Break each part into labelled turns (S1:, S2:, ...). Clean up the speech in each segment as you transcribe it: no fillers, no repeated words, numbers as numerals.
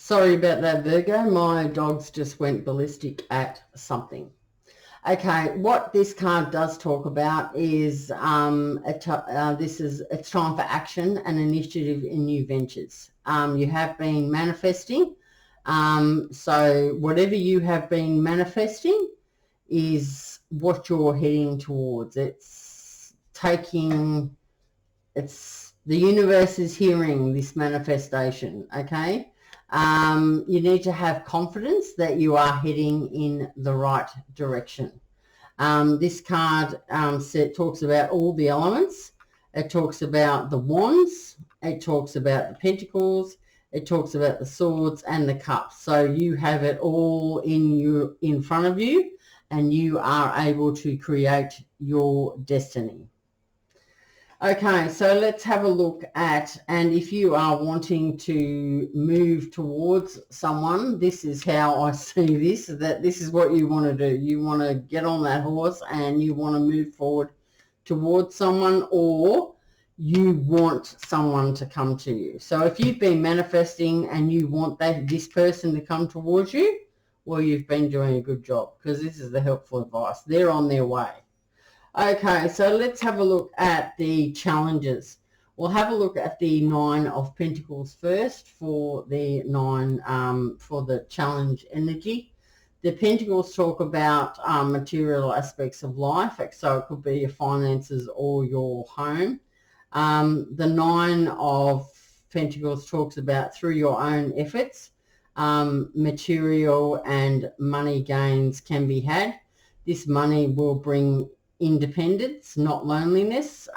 S1: Sorry about that, Virgo. My dogs just went ballistic at something. Okay, what this card does talk about is it's time for action and initiative in new ventures. You have been manifesting, so whatever you have been manifesting is what you're heading towards. The universe is hearing this manifestation, okay? You need to have confidence that you are heading in the right direction. This card talks about all the elements. It talks about the wands. It talks about the pentacles. It talks about the swords and the cups. So you have it all in front of you, and you are able to create your destiny. Okay, so let's have a look at, and if you are wanting to move towards someone, this is how I see this, that this is what you want to do. You want to get on that horse and you want to move forward towards someone, or you want someone to come to you. So if you've been manifesting and you want this person to come towards you, well, you've been doing a good job, because this is the helpful advice. They're on their way. Okay, so let's have a look at the challenges. We'll have a look at the Nine of Pentacles first for the for the challenge energy. The Pentacles talk about material aspects of life, so it could be your finances or your home. The Nine of Pentacles talks about through your own efforts, material and money gains can be had. This money will bring independence, not loneliness.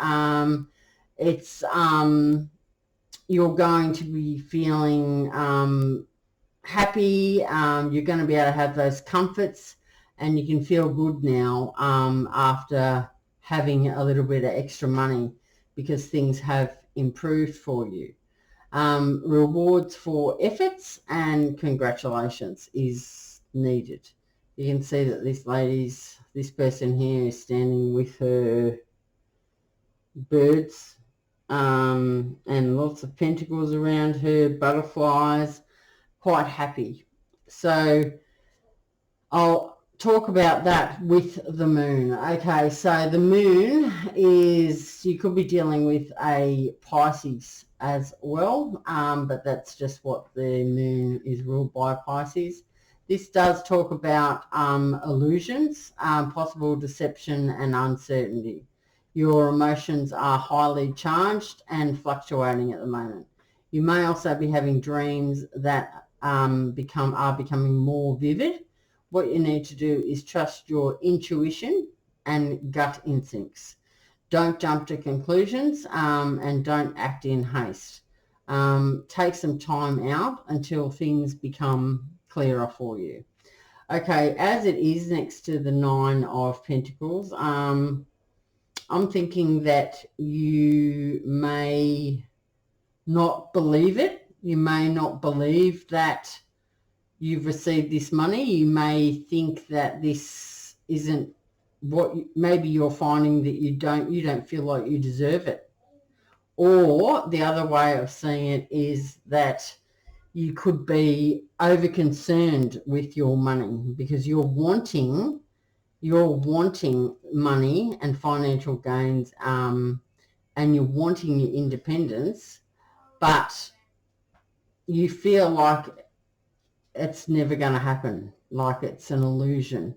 S1: You're going to be feeling happy. You're going to be able to have those comforts, and you can feel good now after having a little bit of extra money, because things have improved for you. Rewards for efforts and congratulations is needed. You can see that this person here is standing with her birds and lots of pentacles around her, butterflies, quite happy. So I'll talk about that with the moon. Okay, so the moon is, you could be dealing with a Pisces as well, but that's just what the moon is ruled by, Pisces. This does talk about illusions, possible deception and uncertainty. Your emotions are highly charged and fluctuating at the moment. You may also be having dreams that are becoming more vivid. What you need to do is trust your intuition and gut instincts. Don't jump to conclusions and don't act in haste. Take some time out until things become clearer for you. Okay, as it is next to the Nine of Pentacles, I'm thinking that you may not believe it. You may not believe that you've received this money. You may think that this isn't what maybe you're finding, that you don't feel like you deserve it. Or the other way of seeing it is that you could be over concerned with your money, because you're wanting money and financial gains, and you're wanting your independence, but you feel like it's never going to happen, like it's an illusion.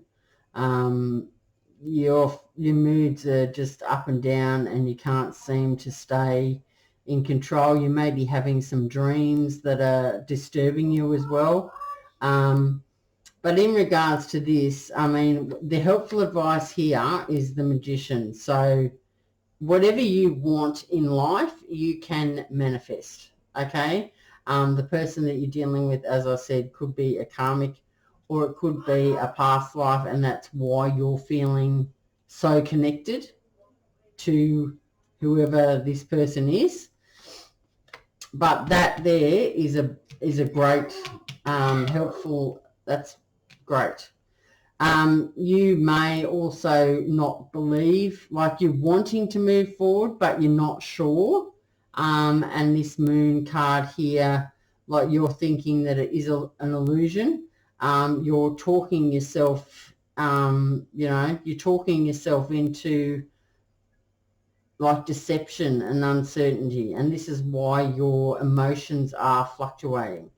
S1: Your moods are just up and down, and you can't seem to stay in control. You may be having some dreams that are disturbing you as well. But in regards to this, I mean, the helpful advice here is the Magician. So whatever you want in life, you can manifest, okay? The person that you're dealing with, as I said, could be a karmic, or it could be a past life, and that's why you're feeling so connected to whoever this person is. But that there is a great helpful, that's great. You may also not believe, like you're wanting to move forward, but you're not sure. And this moon card here like you're thinking that it is an illusion. You're talking yourself, you're talking yourself into like deception and uncertainty, and this is why your emotions are fluctuating.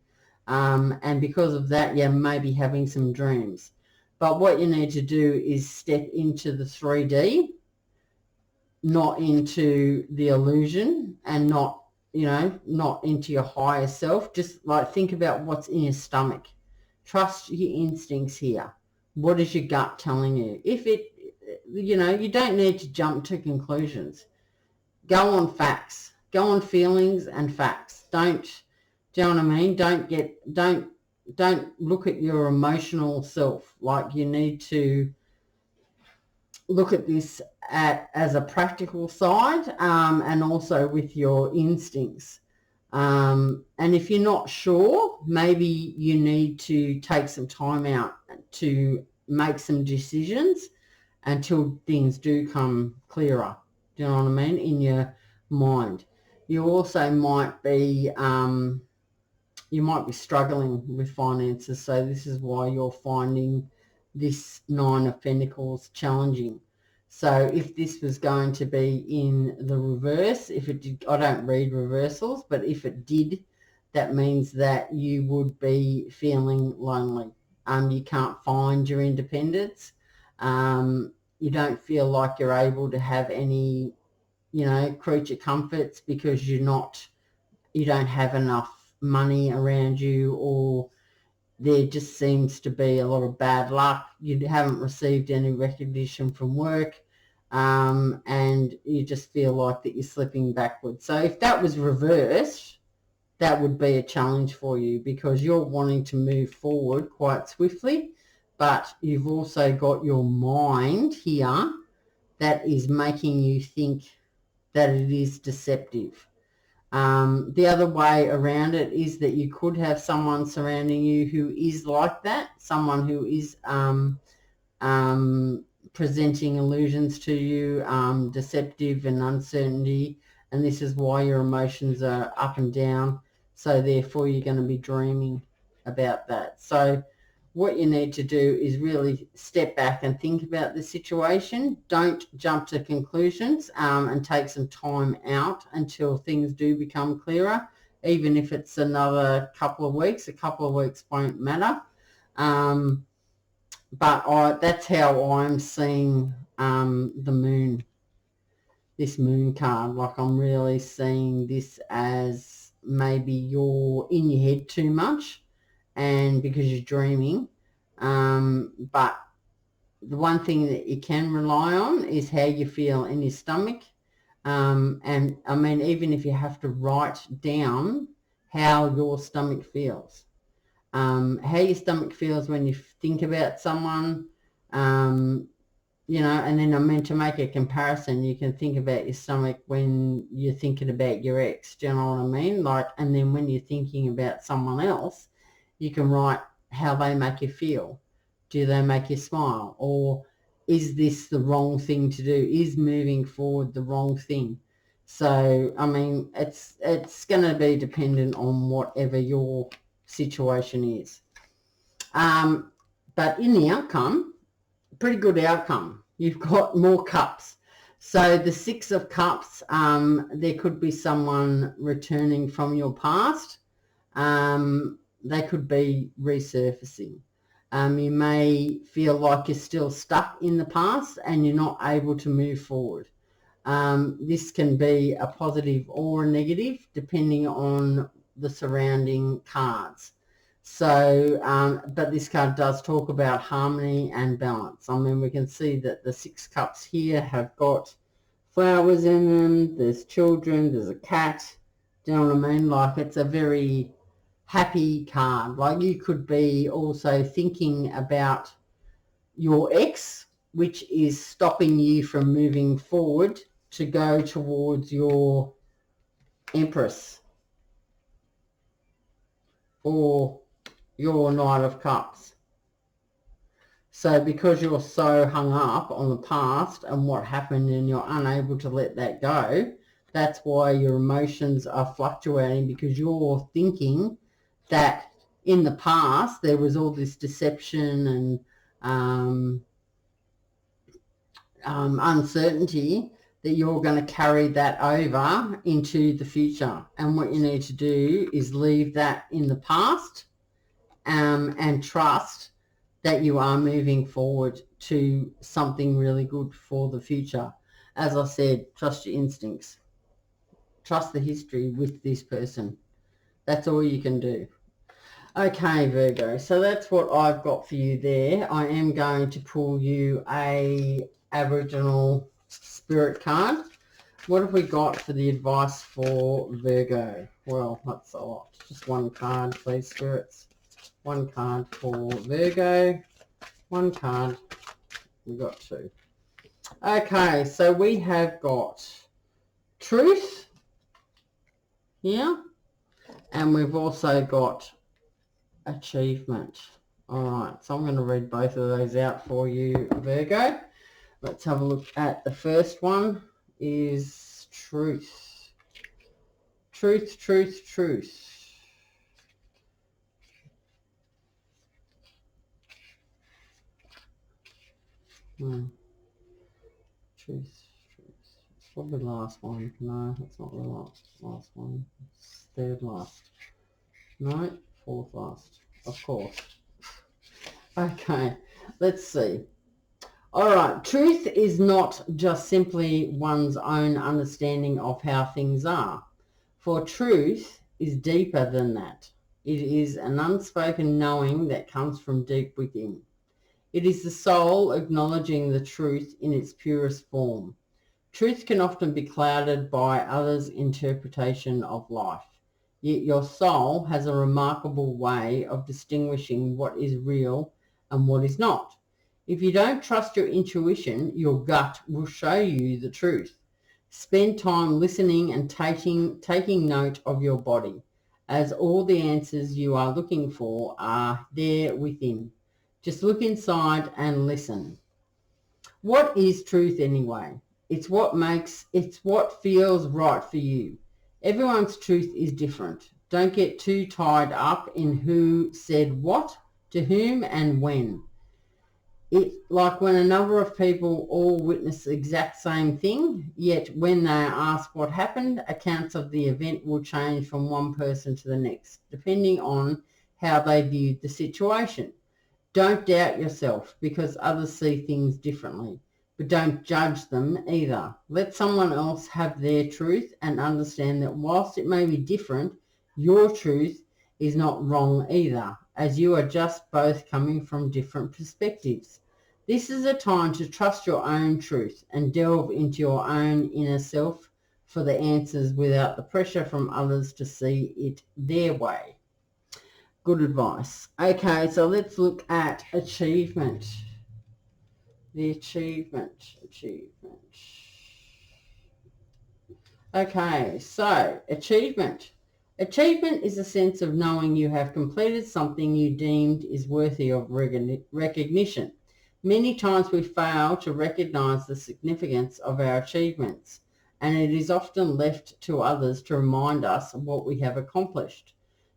S1: And because of that, you may be having some dreams. But what you need to do is step into the 3D, not into the illusion, and not into your higher self. Just like think about what's in your stomach. Trust your instincts here. What is your gut telling you? If it, you don't need to jump to conclusions. Go on facts. Go on feelings and facts. Do you know what I mean? Don't look at your emotional self. Like, you need to look at this as a practical side, and also with your instincts. And if you're not sure, maybe you need to take some time out to make some decisions until things do come clearer. Do you know what I mean? In your mind. You also might be struggling with finances, so this is why you're finding this Nine of Pentacles challenging. So if this was going to be in the reverse, if it did, I don't read reversals, but if it did, that means that you would be feeling lonely. You can't find your independence. You don't feel like you're able to have any, creature comforts because you don't have enough money around you, or there just seems to be a lot of bad luck. You haven't received any recognition from work, and you just feel like that you're slipping backwards. So if that was reversed, that would be a challenge for you, because you're wanting to move forward quite swiftly, but you've also got your mind here that is making you think that it is deceptive. The other way around it is that you could have someone surrounding you who is like that, someone who is presenting illusions to you, deceptive and uncertainty, and this is why your emotions are up and down. So therefore you're going to be dreaming about that. So what you need to do is really step back and think about the situation. Don't jump to conclusions, and take some time out until things do become clearer. Even if it's another couple of weeks, a couple of weeks won't matter. But that's how I'm seeing the moon, this moon card. Like, I'm really seeing this as maybe you're in your head too much, and because you're dreaming. But the one thing that you can rely on is how you feel in your stomach. And I mean, even if you have to write down how your stomach feels, how your stomach feels when you think about someone, and then I meant to make a comparison. You can think about your stomach when you're thinking about your ex. Do you know what I mean? Like, and then when you're thinking about someone else, you can write how they make you feel. Do they make you smile? Or is this the wrong thing to do? Is moving forward the wrong thing? So, I mean, it's going to be dependent on whatever your situation is. But in the outcome, pretty good outcome. You've got more cups. So the Six of Cups, there could be someone returning from your past. They could be resurfacing. You may feel like you're still stuck in the past and you're not able to move forward. This can be a positive or a negative depending on the surrounding cards. So, but this card does talk about harmony and balance. I mean, we can see that the Six Cups here have got flowers in them. There's children. There's a cat. Do you know what I mean? Like, it's a very happy card. Like, you could be also thinking about your ex, which is stopping you from moving forward to go towards your Empress or your Knight of Cups. So because you're so hung up on the past and what happened and you're unable to let that go, that's why your emotions are fluctuating, because you're thinking that in the past there was all this deception and uncertainty, that you're going to carry that over into the future. And what you need to do is leave that in the past and trust that you are moving forward to something really good for the future. As I said, trust your instincts. Trust the history with this person. That's all you can do. Okay, Virgo, so that's what I've got for you there. I am going to pull you a Aboriginal spirit card. What have we got for the advice for Virgo? Well, that's a lot. Just one card, please, spirits. One card for Virgo. One card. We've got two. Okay, so we have got truth here, and we've also got achievement. All right, so I'm going to read both of those out for you, Virgo. Let's have a look at the first one. Is truth. Truth, truth, truth. Truth, truth. It's probably the last one. No, that's not the last one. It's third last. No, fourth last. Of course. Okay, let's see. All right, truth is not just simply one's own understanding of how things are. For truth is deeper than that. It is an unspoken knowing that comes from deep within. It is the soul acknowledging the truth in its purest form. Truth can often be clouded by others' interpretation of life. Yet your soul has a remarkable way of distinguishing what is real and what is not. If you don't trust your intuition, your gut will show you the truth. Spend time listening and taking note of your body, as all the answers you are looking for are there within. Just look inside and listen. What is truth anyway? It's what feels right for you. Everyone's truth is different. Don't get too tied up in who said what, to whom, and when. It's like when a number of people all witness the exact same thing, yet when they are asked what happened, accounts of the event will change from one person to the next, depending on how they viewed the situation. Don't doubt yourself because others see things differently, but don't judge them either. Let someone else have their truth and understand that whilst it may be different, your truth is not wrong either, as you are just both coming from different perspectives. This is a time to trust your own truth and delve into your own inner self for the answers without the pressure from others to see it their way. Good advice. Okay, so let's look at achievement. The achievement. Okay, so achievement. Achievement is a sense of knowing you have completed something you deemed is worthy of recognition. Many times we fail to recognize the significance of our achievements, and it is often left to others to remind us of what we have accomplished.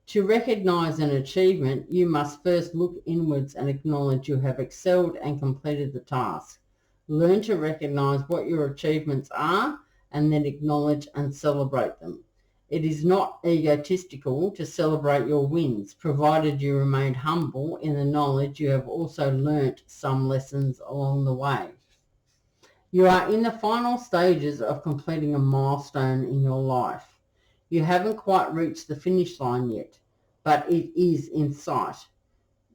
S1: To recognize an achievement, you must first look inwards and acknowledge you have excelled and completed the task. Learn to recognize what your achievements are and then acknowledge and celebrate them. It is not egotistical to celebrate your wins, provided you remain humble in the knowledge you have also learnt some lessons along the way. You are in the final stages of completing a milestone in your life. You haven't quite reached the finish line yet, but it is in sight.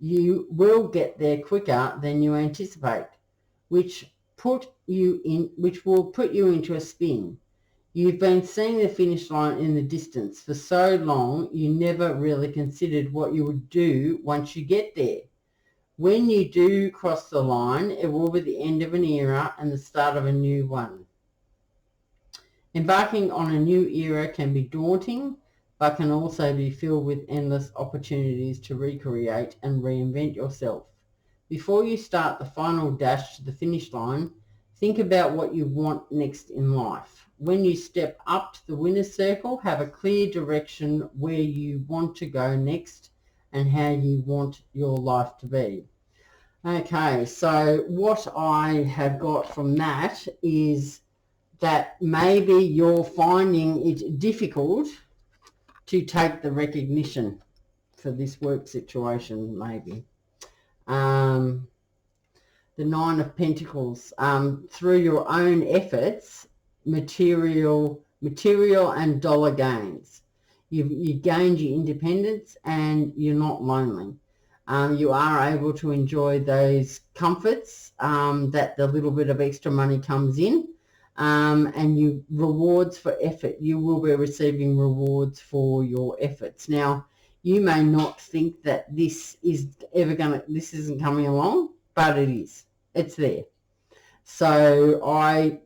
S1: You will get there quicker than you anticipate, which will put you into a spin. You've been seeing the finish line in the distance for so long, you never really considered what you would do once you get there. When you do cross the line, it will be the end of an era and the start of a new one. Embarking on a new era can be daunting, but can also be filled with endless opportunities to recreate and reinvent yourself. Before you start the final dash to the finish line, think about what you want next in life. when you step up to the winner's circle, have a clear direction where you want to go next and how you want your life to be. Okay, so what I have got from that is that maybe you're finding it difficult to take the recognition for this work situation, maybe. The Nine of Pentacles, through your own efforts, material and dollar gains. You gained your independence and you're not lonely. You are able to enjoy those comforts that the little bit of extra money comes in, and you rewards for effort. You will be receiving rewards for your efforts. Now, you may not think that this isn't coming along, but it is. It's there. So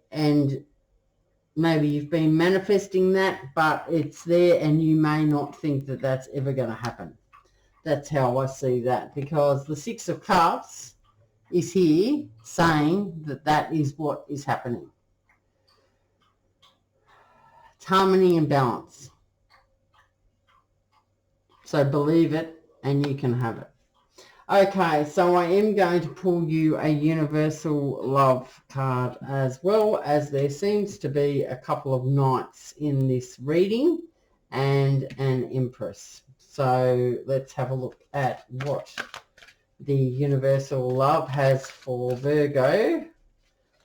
S1: maybe you've been manifesting that, but it's there, and you may not think that that's ever going to happen. That's how I see that, because the Six of Cups is here saying that that is what is happening. It's harmony and balance. So believe it and you can have it. Okay, so I am going to pull you a universal love card, as well as there seems to be a couple of knights in this reading and an empress. So let's have a look at what the universal love has for Virgo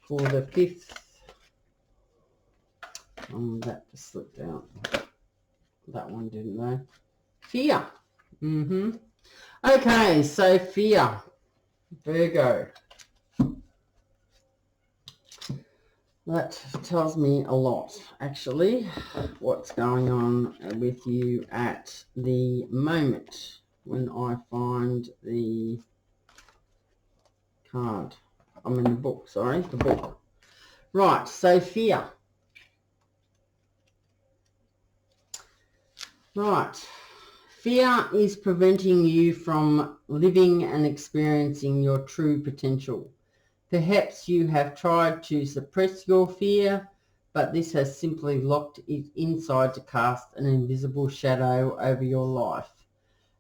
S1: for the 5th. That just slipped out. That one didn't though. Fear. Okay, so fear. Virgo. That tells me a lot, actually, what's going on with you at the moment when I find the card. I'm in the book, sorry, the book. Right, so fear. Right. Fear is preventing you from living and experiencing your true potential. Perhaps you have tried to suppress your fear, but this has simply locked it inside to cast an invisible shadow over your life.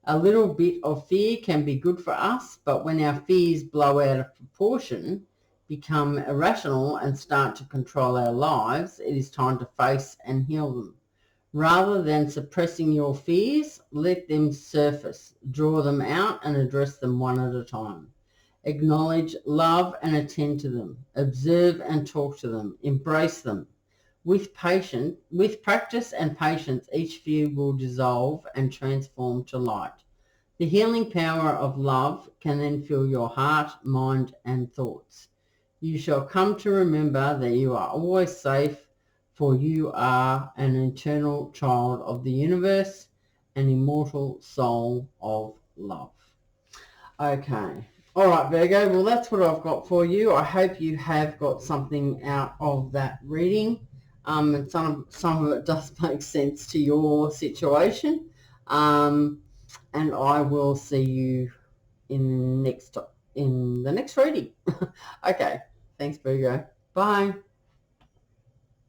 S1: A little bit of fear can be good for us, but when our fears blow out of proportion, become irrational and start to control our lives, it is time to face and heal them. Rather than suppressing your fears, let them surface, draw them out and address them one at a time. Acknowledge, love and attend to them. Observe and talk to them. Embrace them. With practice and patience, each fear will dissolve and transform to light. The healing power of love can then fill your heart, mind and thoughts. You shall come to remember that you are always safe, for you are an eternal child of the universe, an immortal soul of love. Okay. All right, Virgo. Well, that's what I've got for you. I hope you have got something out of that reading. And some of it does make sense to your situation. And I will see you in the next reading. Okay. Thanks, Virgo. Bye.